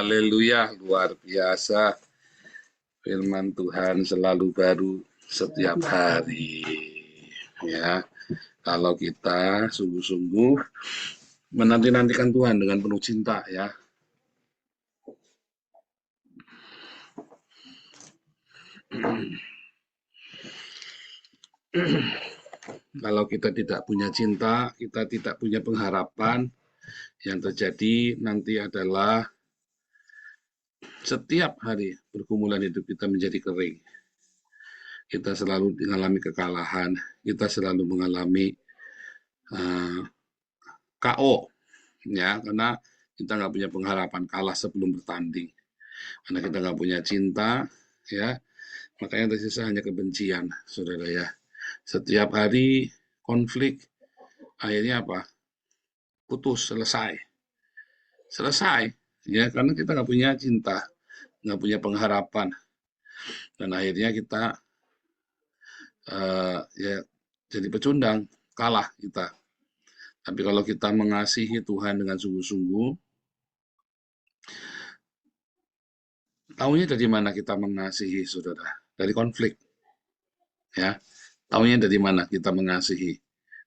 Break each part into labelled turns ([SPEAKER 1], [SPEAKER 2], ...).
[SPEAKER 1] Haleluya, luar biasa. Firman Tuhan selalu baru setiap hari. Ya, kalau kita sungguh-sungguh menanti-nantikan Tuhan dengan penuh cinta, ya. Kalau kita tidak punya cinta, kita tidak punya pengharapan, yang terjadi nanti adalah setiap hari pergumulan hidup kita menjadi kering. Kita selalu mengalami kekalahan, kita selalu mengalami KO, ya, karena kita nggak punya pengharapan, kalah sebelum bertanding. Karena kita nggak punya cinta, ya, makanya yang tersisa hanya kebencian, saudara ya. Setiap hari konflik, akhirnya apa? Putus, selesai, ya, karena kita nggak punya cinta, nggak punya pengharapan, dan akhirnya kita ya jadi pecundang, kalah kita. Tapi kalau kita mengasihi Tuhan dengan sungguh-sungguh, tahunya dari mana kita mengasihi, saudara? Dari konflik, ya. Tahunya dari mana kita mengasihi?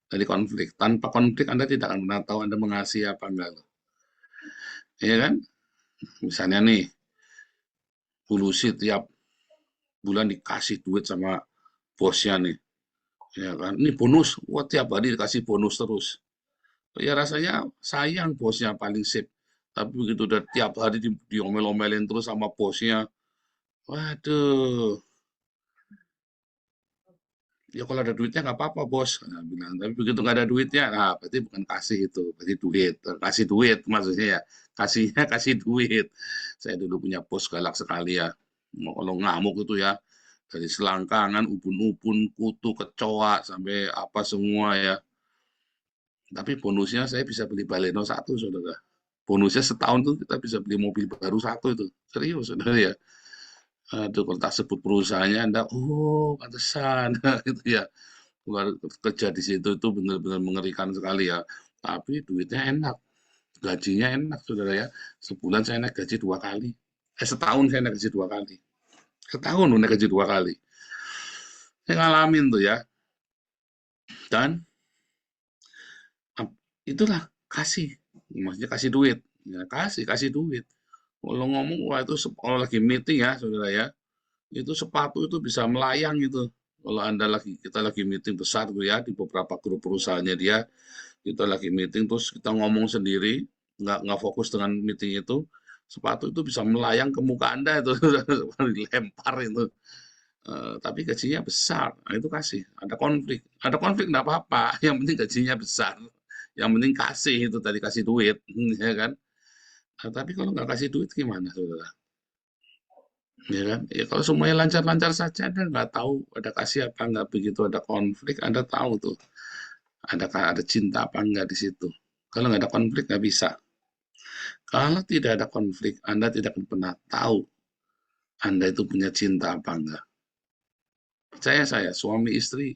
[SPEAKER 1] Dari konflik. Tanpa konflik Anda tidak akan pernah tahu Anda mengasihi apa enggak. Iya kan? Misalnya nih, Hulusi tiap bulan dikasih duit sama bosnya nih. Ya kan? Ini bonus, wah tiap hari dikasih bonus terus. Ya rasanya sayang bosnya paling sip. Tapi begitu udah tiap hari diomel-omelin terus sama bosnya, waduh, ya kalau ada duitnya nggak apa-apa bos, nah, bilang. Tapi begitu nggak ada duitnya, nah berarti bukan kasih itu, berarti duit. Kasih duit maksudnya ya, kasihnya kasih duit. Saya dulu punya bos galak sekali ya, kalau ngamuk itu ya, dari selangkangan, ubun-ubun, kutu, kecoa, sampai apa semua ya. Tapi bonusnya saya bisa beli Baleno satu, saudara. Bonusnya setahun tuh kita bisa beli mobil baru satu itu. Serius, saudara ya. Aduh, kalau tak sebut perusahaannya, Anda, oh, pantesan, gitu ya. Keluar kerja di situ itu benar-benar mengerikan sekali ya. Tapi duitnya enak, gajinya enak, saudara ya. Sebulan saya naik gaji 2 kali. Setahun saya naik gaji 2 kali. Setahun naik gaji 2 kali. Saya ngalamin tuh ya. Dan itulah kasih, maksudnya kasih duit. Ya, kasih duit. Kalau ngomong, wah itu kalau lagi meeting ya, saudara ya, itu sepatu itu bisa melayang itu. Kalau kita lagi meeting besar tuh ya, di beberapa grup perusahaannya dia, kita lagi meeting terus kita ngomong sendiri, nggak fokus dengan meeting itu, sepatu itu bisa melayang ke muka Anda itu, dilempar itu. Tapi gajinya besar, nah, itu kasih. Ada konflik nggak apa-apa, yang penting gajinya besar, yang penting kasih itu tadi kasih duit, ya kan? Nah, tapi kalau nggak kasih duit gimana, saudara? Ya kan? Ya, kalau semuanya lancar-lancar saja, Anda nggak tahu ada kasih apa nggak, begitu ada konflik, Anda tahu tuh, ada cinta apa enggak di situ. Kalau nggak ada konflik, nggak bisa. Kalau tidak ada konflik, Anda tidak akan pernah tahu Anda itu punya cinta apa enggak. Percaya saya, suami istri,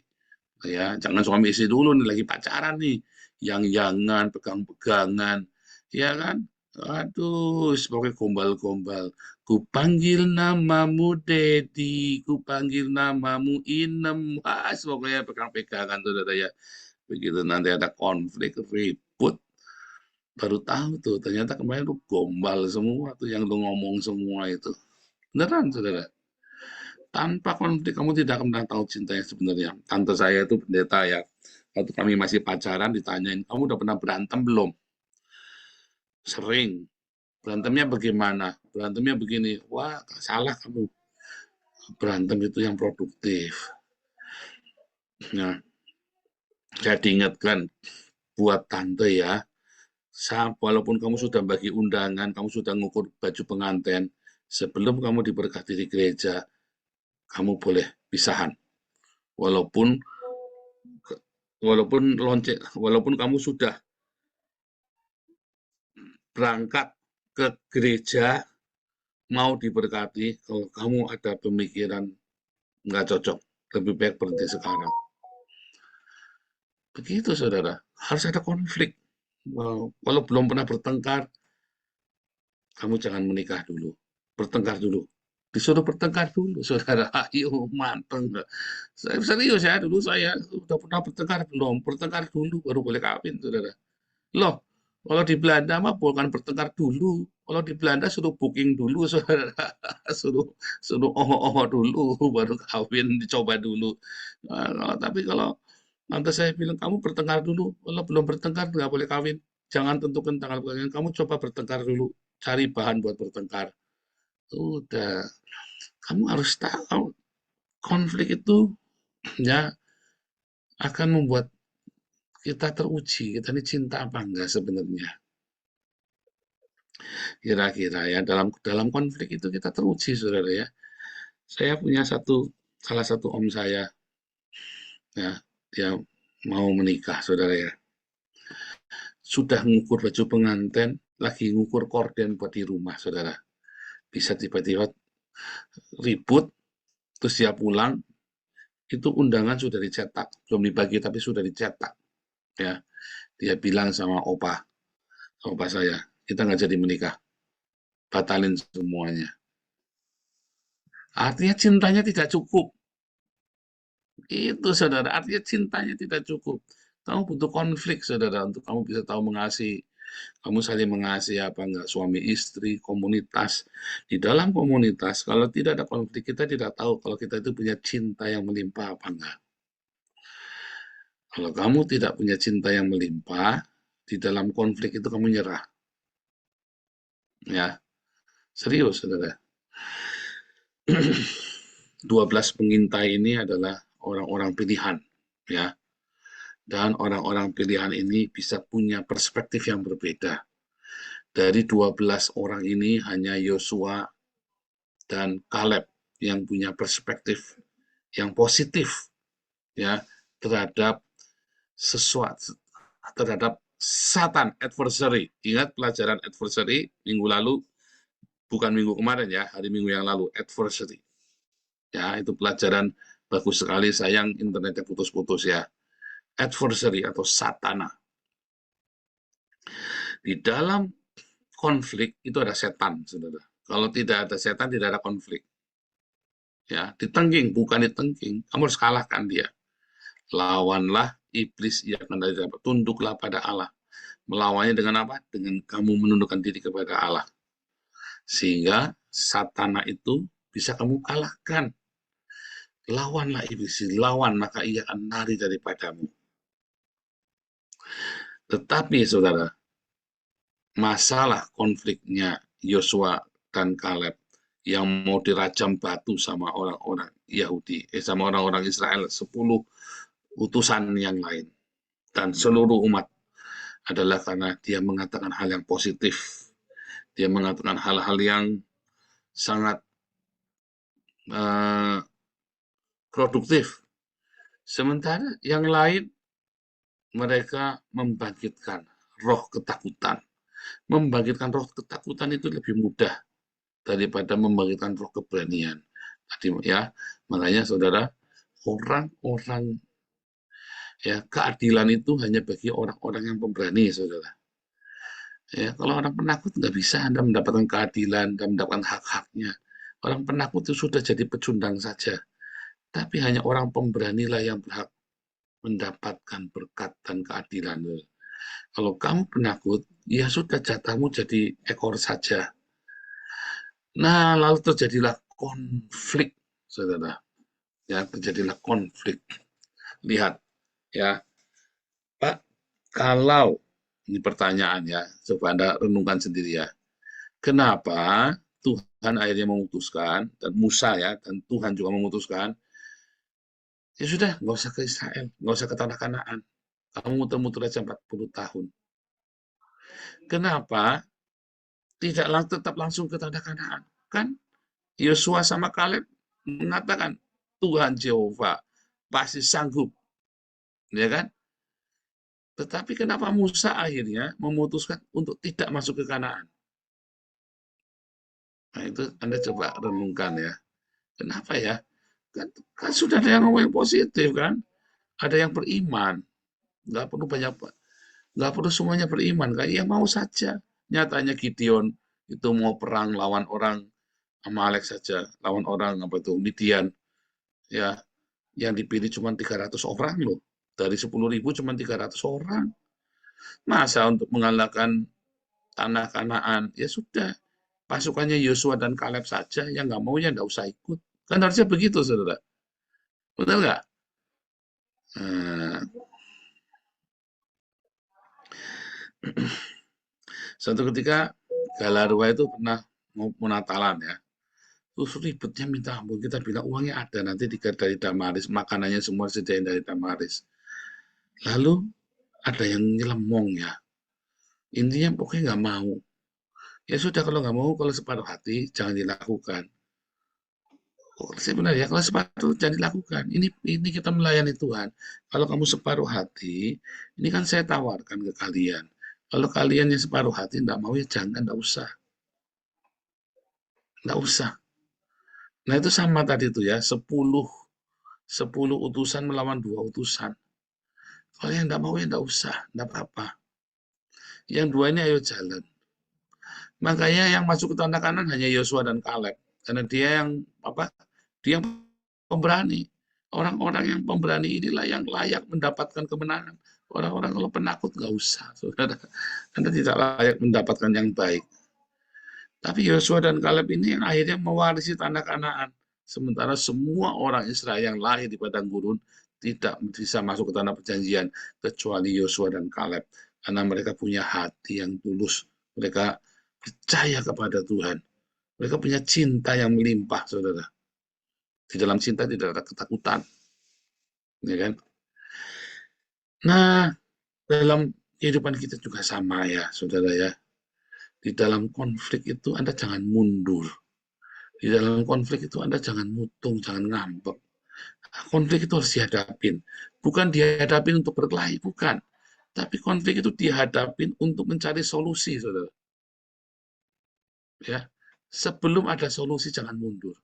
[SPEAKER 1] ya jangan suami istri dulu nih, lagi pacaran nih, yang jangan pegang-pegangan, ya kan? Aduh, sebagai gombal-gombal. Ku panggil namamu Dedi, ku panggil namamu Inem. Wah, pokoknya pegang-pegangan tuh, saudara ya. Begitu nanti ada konflik, ribut, baru tahu tuh, ternyata kemarin lu gombal semua tuh yang lu ngomong semua itu. Beneran, saudara. Tanpa konflik, kamu tidak akan pernah tahu cinta yang sebenarnya. Tante saya itu pendeta ya. Waktu kami masih pacaran, ditanyain, kamu udah pernah berantem belum? Sering. Berantemnya bagaimana? Berantemnya begini, wah salah kamu. Berantem itu yang produktif. Nah, saya diingatkan buat tante ya, walaupun kamu sudah bagi undangan, kamu sudah ngukur baju pengantin, sebelum kamu diberkati di gereja, kamu boleh pisahan. Walaupun walaupun lonceng, walaupun kamu sudah berangkat ke gereja mau diberkati, kalau kamu ada pemikiran nggak cocok, lebih baik berhenti sekarang. Begitu, saudara. Harus ada konflik. Walau belum pernah bertengkar, kamu jangan menikah dulu, bertengkar dulu. Disuruh bertengkar dulu, saudara. Ayo, manteng. Saya serius ya, dulu saya udah pernah bertengkar belum? Bertengkar dulu baru boleh kawin, saudara. Loh, kalau di Belanda mah bukan bertengkar dulu. Kalau di Belanda suruh booking dulu, saudara. Suruh suruh oh dulu, baru kawin, dicoba dulu. Tapi kalau lantas saya bilang, kamu bertengkar dulu. Kalau belum bertengkar, nggak boleh kawin. Jangan tentukan tanggal kawin. Kamu coba bertengkar dulu. Cari bahan buat bertengkar. Udah, kamu harus tahu konflik itu ya akan membuat kita teruji. Kita ini cinta apa enggak sebenarnya. Kira-kira ya dalam dalam konflik itu kita teruji, saudara ya. Saya punya salah satu om saya ya, dia mau menikah, saudara ya. Sudah ngukur baju pengantin, lagi ngukur korden buat di rumah, saudara. Bisa tiba-tiba ribut, terus dia pulang, itu undangan sudah dicetak, belum dibagi tapi sudah dicetak. Ya, dia bilang sama opa saya, kita nggak jadi menikah, batalin semuanya. Artinya cintanya tidak cukup. Itu saudara, artinya cintanya tidak cukup. Kamu butuh konflik saudara untuk kamu bisa tahu mengasihi. Kamu saling mengasihi apa enggak, suami istri, komunitas. Di dalam komunitas, kalau tidak ada konflik, kita tidak tahu kalau kita itu punya cinta yang melimpah apa enggak. Kalau kamu tidak punya cinta yang melimpah, di dalam konflik itu kamu nyerah. Ya, serius saudara. 12 pengintai ini adalah orang-orang pilihan. Ya, dan orang-orang pilihan ini bisa punya perspektif yang berbeda. Dari 12 orang ini hanya Yosua dan Kaleb yang punya perspektif yang positif ya terhadap sesuatu, terhadap Satan, adversary. Ingat pelajaran adversary minggu lalu, bukan minggu kemarin ya, hari Minggu yang lalu, adversary. Ya, itu pelajaran bagus sekali, sayang internetnya putus-putus ya. Adversary atau satana. Di dalam konflik itu ada setan, saudara. Kalau tidak ada setan, tidak ada konflik. Ya, ditengking, bukan ditengking. Kamu harus kalahkan dia. Lawanlah iblis yang akan dapat. Tunduklah pada Allah. Melawannya dengan apa? Dengan kamu menundukkan diri kepada Allah. Sehingga satana itu bisa kamu kalahkan. Lawanlah iblis, lawan maka ia akan lari daripadamu. Tetapi saudara, masalah konfliknya Yosua dan Kaleb yang mau dirajam batu sama orang-orang Yahudi, sama orang-orang Israel, 10 utusan yang lain, dan seluruh umat adalah karena dia mengatakan hal yang positif. Dia mengatakan hal-hal yang sangat uh, produktif. Sementara yang lain, mereka membangkitkan roh ketakutan. Membangkitkan roh ketakutan itu lebih mudah daripada membangkitkan roh keberanian. Tadi ya, makanya saudara, orang-orang ya keadilan itu hanya bagi orang-orang yang pemberani, saudara. Ya, kalau orang penakut nggak bisa Anda mendapatkan keadilan dan mendapatkan hak-haknya. Orang penakut itu sudah jadi pecundang saja. Tapi hanya orang pemberanilah yang berhak mendapatkan berkat dan keadilan. Kalau kamu penakut, ya sudah jatahmu jadi ekor saja. Nah, lalu terjadilah konflik, saudara. Ya, terjadilah konflik. Lihat, ya, Pak, kalau ini pertanyaan ya, coba Anda renungkan sendiri ya. Kenapa Tuhan akhirnya memutuskan, dan Musa ya, dan Tuhan juga memutuskan, ya sudah, nggak usah ke Israel, nggak usah ke tanah Kanaan. Kamu muter-muter aja 40 tahun. Kenapa tidak tetap langsung ke tanah Kanaan? Kan Yosua sama Kaleb mengatakan, Tuhan Jehovah pasti sanggup. Ya kan? Tetapi kenapa Musa akhirnya memutuskan untuk tidak masuk ke Kanaan? Nah, itu Anda coba renungkan ya. Kenapa ya? Kan sudah ada yang ngomong yang positif kan? Ada yang beriman. Nggak perlu banyak, nggak perlu semuanya beriman. Kan? Ya mau saja. Nyatanya Gideon itu mau perang lawan orang Amalek saja, lawan orang apa itu Midian, ya, yang dipilih cuma 300 orang loh. Dari 10.000 cuma 300 orang. Masa untuk mengalahkan tanah Kanaan? Ya sudah, pasukannya Yosua dan Kaleb saja, yang nggak mau ya nggak usah ikut. Kan harusnya begitu, saudara. Betul nggak? Nah, suatu ketika Galarwa itu pernah mau Natalan ya. Terus ribetnya minta ampun. Kita bilang uangnya ada nanti dari Damaris, makanannya semua disediain dari Damaris. Lalu ada yang nyelemong ya. Intinya pokoknya nggak mau. Ya sudah kalau nggak mau, kalau separuh hati jangan dilakukan. Oh, sebenarnya kalau separuh jangan dilakukan. Ini kita melayani Tuhan. Kalau kamu separuh hati, ini kan saya tawarkan ke kalian. Kalau kalian yang separuh hati nggak mau ya jangan, nggak usah, nggak usah. Nah itu sama tadi tuh ya, 10 utusan melawan 2 utusan. Kalau yang nggak mau ya nggak usah, nggak apa-apa. Yang dua ini ayo jalan. Makanya yang masuk ke tanah kanan hanya Yosua dan Kaleb. Karena dia yang apa? Dia yang pemberani. Orang-orang yang pemberani inilah yang layak mendapatkan kemenangan. Orang-orang kalau penakut nggak usah, saudara. Anda tidak layak mendapatkan yang baik. Tapi Yosua dan Kaleb ini yang akhirnya mewarisi tanah Kanaan. Sementara semua orang Israel yang lahir di padang gurun tidak bisa masuk ke tanah perjanjian kecuali Yosua dan Kaleb. Karena mereka punya hati yang tulus. Mereka percaya kepada Tuhan. Mereka punya cinta yang melimpah, saudara. Di dalam cinta tidak ada ketakutan. Ya kan? Nah, dalam kehidupan kita juga sama ya, saudara ya. Di dalam konflik itu Anda jangan mundur. Di dalam konflik itu Anda jangan mutung, jangan ngambek. Konflik itu harus dihadapin. Bukan dihadapin untuk berkelahi, bukan. Tapi konflik itu dihadapin untuk mencari solusi, saudara. Ya, sebelum ada solusi jangan mundur.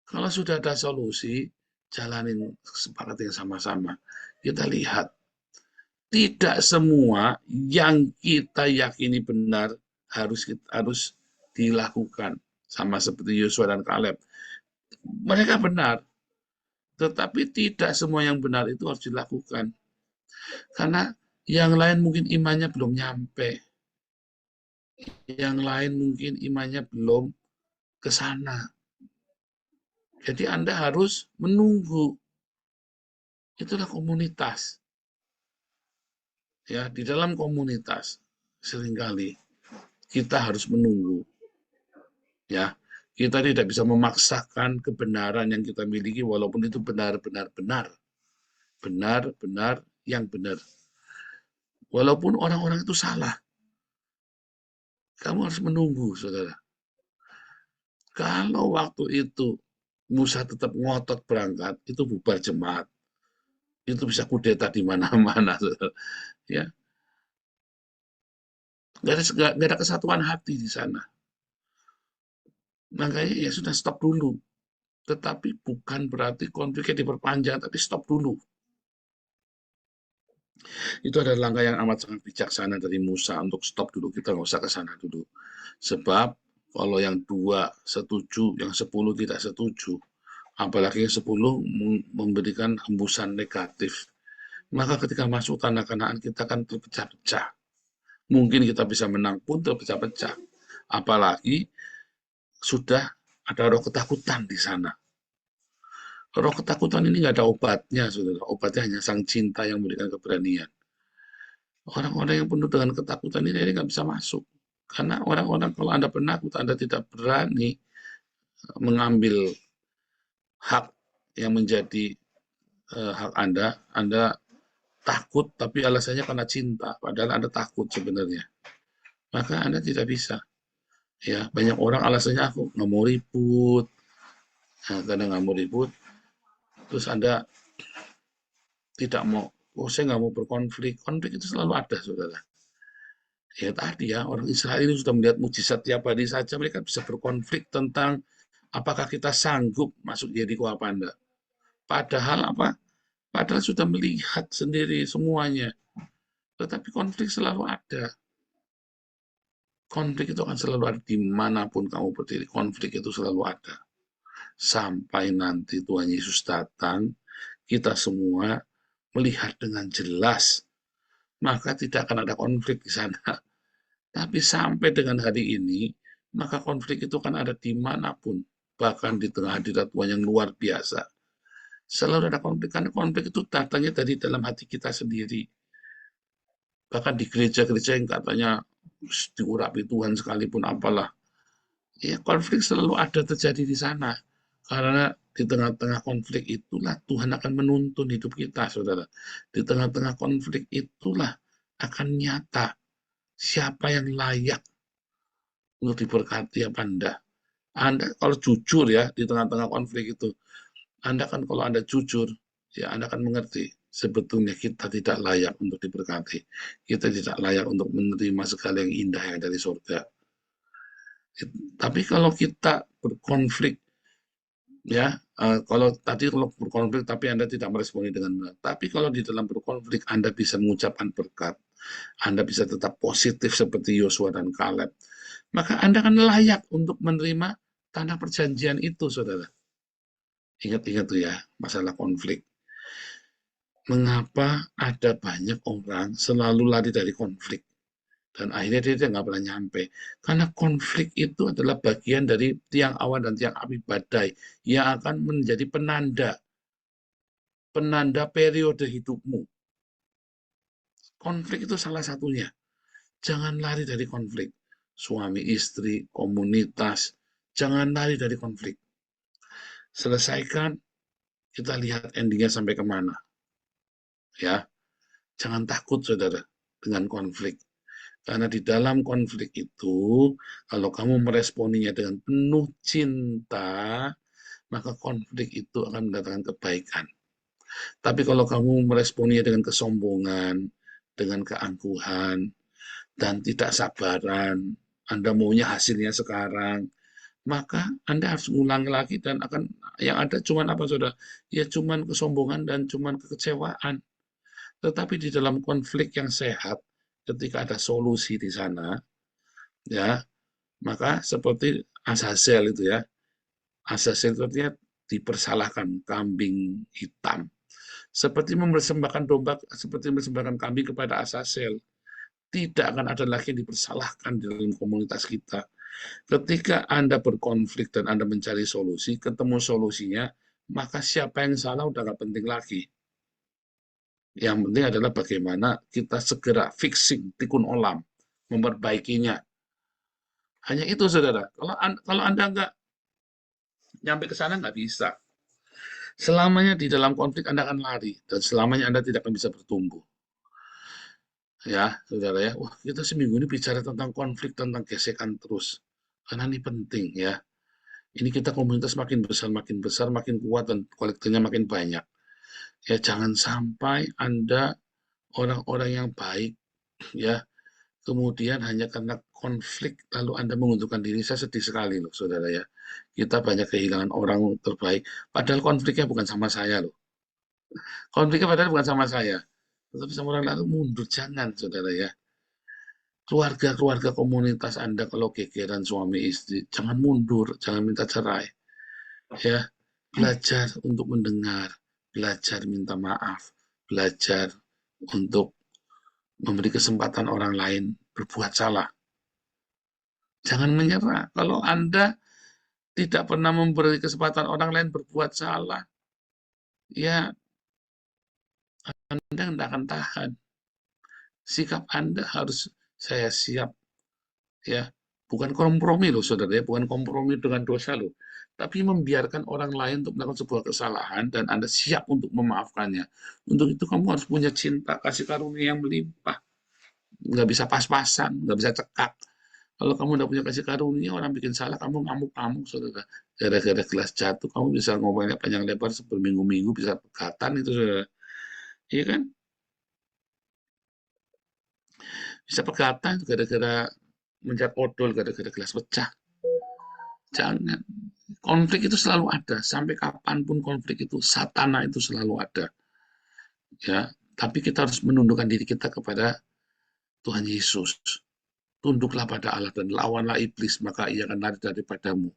[SPEAKER 1] Kalau sudah ada solusi, jalanin sepakat yang sama-sama. Kita lihat, tidak semua yang kita yakini benar harus dilakukan. Sama seperti Yosua dan Kaleb. Mereka benar, tetapi tidak semua yang benar itu harus dilakukan. Karena yang lain mungkin imannya belum nyampe. Yang lain mungkin imannya belum ke sana. Jadi Anda harus menunggu. Itulah komunitas. Ya, di dalam komunitas seringkali kita harus menunggu. Ya, kita tidak bisa memaksakan kebenaran yang kita miliki walaupun itu benar-benar benar. Benar-benar yang benar. Walaupun orang-orang itu salah, kamu harus menunggu, saudara. Kalau waktu itu Musa tetap ngotot berangkat, itu bubar jemaat. Itu bisa kudeta di mana-mana, saudara. Ya, nggak ada kesatuan hati di sana. Makanya ya sudah stop dulu. Tetapi bukan berarti konfliknya diperpanjang, tapi stop dulu. Itu adalah langkah yang amat sangat bijaksana dari Musa untuk stop dulu, kita nggak usah ke sana dulu. Sebab kalau yang 2 setuju, yang 10 tidak setuju, apalagi yang 10 memberikan hembusan negatif, maka ketika masuk tanah Kanaan kita akan terpecah-pecah. Mungkin kita bisa menang pun terpecah-pecah. Apalagi sudah ada roh ketakutan di sana. Roh ketakutan ini nggak ada obatnya, saudara. Obatnya hanya sang cinta yang memberikan keberanian. Orang-orang yang penuh dengan ketakutan ini nggak bisa masuk. Karena orang-orang kalau Anda penakut, Anda tidak berani mengambil hak yang menjadi hak Anda takut tapi alasannya karena cinta, padahal Anda takut sebenarnya. Maka Anda tidak bisa. Ya, banyak orang alasannya aku nggak mau ribut, nah, karena nggak mau ribut, terus Anda tidak mau, oh saya nggak mau berkonflik. Konflik itu selalu ada, saudara. Ya tadi ya, orang Israel ini sudah melihat mujizat tiap hari saja, mereka bisa berkonflik tentang apakah kita sanggup masuk Yeriko apa enggak. Padahal apa? Padahal sudah melihat sendiri semuanya. Tetapi konflik selalu ada. Konflik itu akan selalu ada dimanapun kamu berdiri. Konflik itu selalu ada. Sampai nanti Tuhan Yesus datang, kita semua melihat dengan jelas, maka tidak akan ada konflik di sana. Tapi sampai dengan hari ini, maka konflik itu kan ada dimanapun. Bahkan di tengah hadirat Tuhan yang luar biasa. Selalu ada konflik, karena konflik itu datangnya dari dalam hati kita sendiri. Bahkan di gereja-gereja yang katanya diurapi Tuhan sekalipun apalah. Ya, konflik selalu ada terjadi di sana. Karena di tengah-tengah konflik itulah Tuhan akan menuntun hidup kita, saudara. Di tengah-tengah konflik itulah akan nyata siapa yang layak untuk diberkati apa enggak. Anda kalau jujur ya di tengah-tengah konflik itu, Anda kan kalau Anda jujur, ya Anda akan mengerti sebetulnya kita tidak layak untuk diberkati. Kita tidak layak untuk menerima segala yang indah yang dari surga. Tapi kalau kita berkonflik, ya kalau tadi kalau berkonflik tapi Anda tidak meresponi dengan benar. Tapi kalau di dalam berkonflik Anda bisa mengucapkan berkat, Anda bisa tetap positif seperti Yosua dan Kaleb, maka Anda akan layak untuk menerima tanah perjanjian itu, saudara. Ingat-ingat tuh ya, masalah konflik. Mengapa ada banyak orang selalu lari dari konflik? Dan akhirnya dia nggak pernah nyampe. Karena konflik itu adalah bagian dari tiang awan dan tiang api badai yang akan menjadi penanda periode hidupmu. Konflik itu salah satunya. Jangan lari dari konflik. Suami, istri, komunitas, jangan lari dari konflik. Selesaikan, kita lihat endingnya sampai kemana. Ya, jangan takut, saudara, dengan konflik. Karena di dalam konflik itu, kalau kamu meresponinya dengan penuh cinta, maka konflik itu akan mendatangkan kebaikan. Tapi kalau kamu meresponinya dengan kesombongan, dengan keangkuhan, dan tidak sabaran, Anda maunya hasilnya sekarang, maka Anda harus mengulangi lagi dan akan yang ada cuma apa, saudara? Ya cuma kesombongan dan cuma kekecewaan. Tetapi di dalam konflik yang sehat, ketika ada solusi di sana, ya, maka seperti Azazel itu ya, Azazel itu artinya dipersalahkan kambing hitam. Seperti mempersembahkan domba, seperti mempersembahkan kambing kepada Azazel. Tidak akan ada lagi yang dipersalahkan di dalam komunitas kita. Ketika Anda berkonflik dan Anda mencari solusi, ketemu solusinya, maka siapa yang salah udah gak penting lagi. Yang penting adalah bagaimana kita segera fixing, tikun olam, memperbaikinya. Hanya itu, saudara. Kalau Anda nggak nyampe ke sana, nggak bisa. Selamanya di dalam konflik Anda akan lari, dan selamanya Anda tidak akan bisa bertumbuh. Ya, saudara ya. Wah, kita seminggu ini bicara tentang konflik, tentang gesekan terus. Karena ini penting ya. Ini kita komunitas makin besar, makin kuat, dan kolektornya makin banyak. Ya, jangan sampai Anda orang-orang yang baik, ya, kemudian hanya karena konflik lalu Anda mengundurkan diri. Saya sedih sekali loh, saudara ya. Kita banyak kehilangan orang terbaik, padahal konfliknya bukan sama saya loh. Konfliknya padahal bukan sama saya, tetapi sama orang lalu mundur. Jangan, saudara ya. Keluarga-keluarga komunitas Anda kalau gegeran suami istri, jangan mundur, jangan minta cerai. Ya, belajar untuk mendengar, belajar minta maaf, belajar untuk memberi kesempatan orang lain berbuat salah. Jangan menyerah. Kalau Anda tidak pernah memberi kesempatan orang lain berbuat salah, ya Anda tidak akan tahan. Sikap Anda harus, saya siap, ya, bukan kompromi loh, saudara ya, bukan kompromi dengan dosa loh, tapi membiarkan orang lain untuk melakukan sebuah kesalahan dan Anda siap untuk memaafkannya. Untuk itu kamu harus punya cinta kasih karunia yang melimpah. Nggak bisa pas-pasan, nggak bisa cekak. Kalau kamu udah punya kasih karunia, orang bikin salah, kamu ngamuk-ngamuk, saudara. Gara-gara gelas jatuh, kamu bisa ngomongnya panjang lebar berminggu-minggu, bisa pegatan itu, saudara. Iya kan? Bisa pegatan gara-gara mencet odol, gara-gara gelas pecah. Jangan. Konflik itu selalu ada. Sampai kapanpun konflik itu, satana itu selalu ada. Ya, tapi kita harus menundukkan diri kita kepada Tuhan Yesus. tunduklah pada Allah dan lawanlah iblis, maka ia akan lari daripadamu.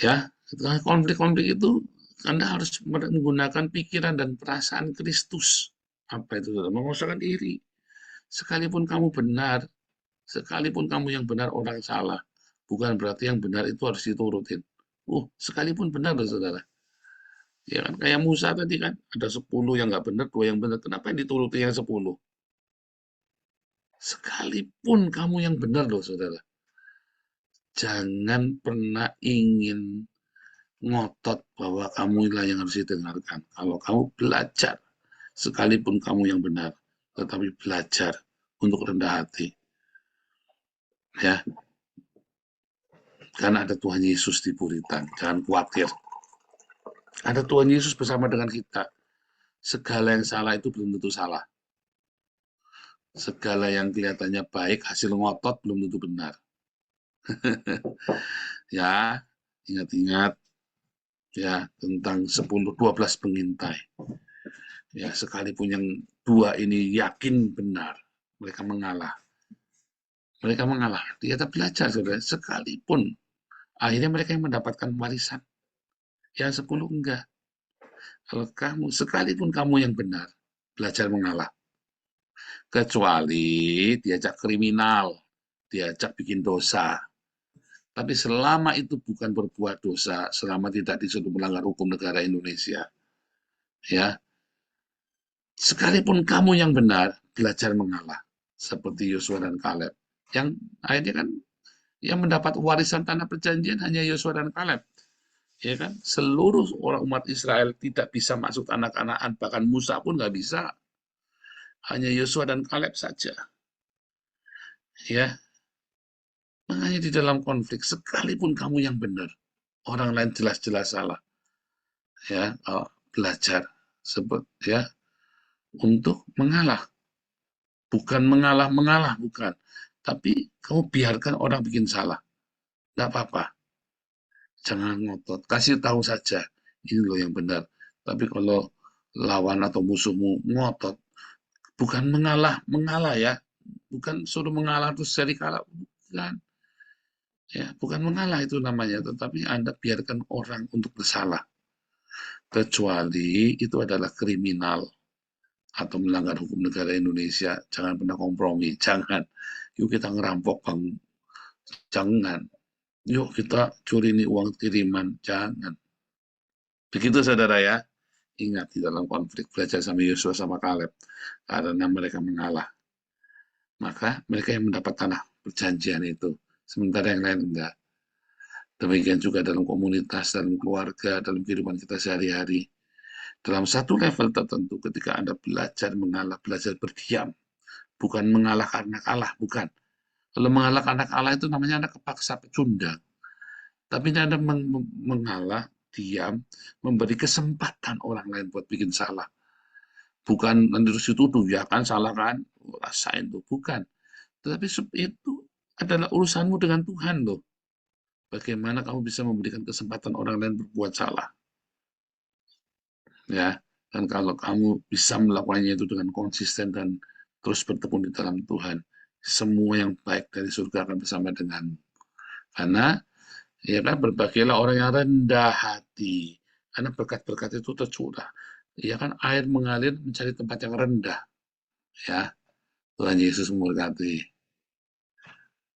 [SPEAKER 1] Ya, konflik-konflik itu Anda harus menggunakan pikiran dan perasaan Kristus. Apa itu? Mengosongkan diri. Sekalipun kamu benar, sekalipun kamu yang benar, orang salah. Bukan berarti yang benar itu harus diturutin. Sekalipun benar loh, saudara. Ya kan, kayak Musa tadi kan, ada 10 yang nggak benar, 2 yang benar. Kenapa yang dituruti yang 10? Sekalipun kamu yang benar loh, saudara. Jangan pernah ingin ngotot bahwa kamu lah yang harus didengarkan. Kalau kamu belajar, sekalipun kamu yang benar, tetapi belajar untuk rendah hati. Ya, karena ada Tuhan Yesus di Puritan. Jangan khawatir. Ada Tuhan Yesus bersama dengan kita. Segala yang salah itu belum tentu salah. Segala yang kelihatannya baik, hasil ngotot belum tentu benar. Ya, ingat-ingat ya tentang 10-12 pengintai. Ya, sekalipun yang 2 ini yakin benar, mereka mengalah. Mereka mengalah. Dia tetap belajar, saudara. Sekalipun akhirnya mereka yang mendapatkan warisan. Yang 10 enggak. Kalau kamu, sekalipun kamu yang benar, belajar mengalah. Kecuali diajak kriminal, diajak bikin dosa. Tapi selama itu bukan berbuat dosa, selama tidak disuruh melanggar hukum negara Indonesia, ya, sekalipun kamu yang benar, belajar mengalah. Seperti Yosua dan Kaleb. Yang akhirnya kan yang mendapat warisan tanah perjanjian hanya Yosua dan Kaleb. Ya kan? Seluruh orang umat Israel tidak bisa masuk tanah Kanaan, bahkan Musa pun nggak bisa. Hanya Yosua dan Kaleb saja. Ya, makanya di dalam konflik, sekalipun kamu yang benar, orang lain jelas-jelas salah. Ya, belajar sebut ya untuk mengalah. Bukan mengalah, bukan. Tapi kamu biarkan orang bikin salah. Nggak apa-apa. Jangan ngotot. Kasih tahu saja. Ini loh yang benar. Tapi kalau lawan atau musuhmu ngotot, bukan mengalah ya. Bukan suruh mengalah terus jadi kalah. Bukan. Ya, bukan mengalah itu namanya. Tetapi Anda biarkan orang untuk bersalah. Kecuali itu adalah kriminal atau melanggar hukum negara Indonesia. Jangan pernah kompromi. Jangan. Yuk kita ngerampok bang. Jangan. Yuk kita curi nih uang kiriman. Jangan. Begitu saudara ya. Ingat di dalam konflik belajar sama Yosua sama Kaleb. Karena mereka mengalah. Maka mereka yang mendapat tanah perjanjian itu. Sementara yang lain enggak. Demikian juga dalam komunitas, dalam keluarga, dalam kehidupan kita sehari-hari. Dalam satu level tertentu ketika Anda belajar mengalah, belajar berdiam. Bukan mengalah karena kalah, bukan. Kalau mengalah karena kalah itu namanya Anda kepaksa pecundang. Tapi Anda mengalah, diam, memberi kesempatan orang lain buat bikin salah. Bukan nanti terus dituduh, ya kan salah kan, rasain tuh, bukan. Tetapi itu adalah urusanmu dengan Tuhan loh. Bagaimana kamu bisa memberikan kesempatan orang lain berbuat salah. Ya, dan kalau kamu bisa melakukannya itu dengan konsisten dan terus bertekun di dalam Tuhan, semua yang baik dari surga akan bersama denganmu. Karena ya kan berbahagialah orang yang rendah hati, karena berkat-berkat itu tercurah. Ya kan air mengalir mencari tempat yang rendah. Ya, Tuhan Yesus memberkati.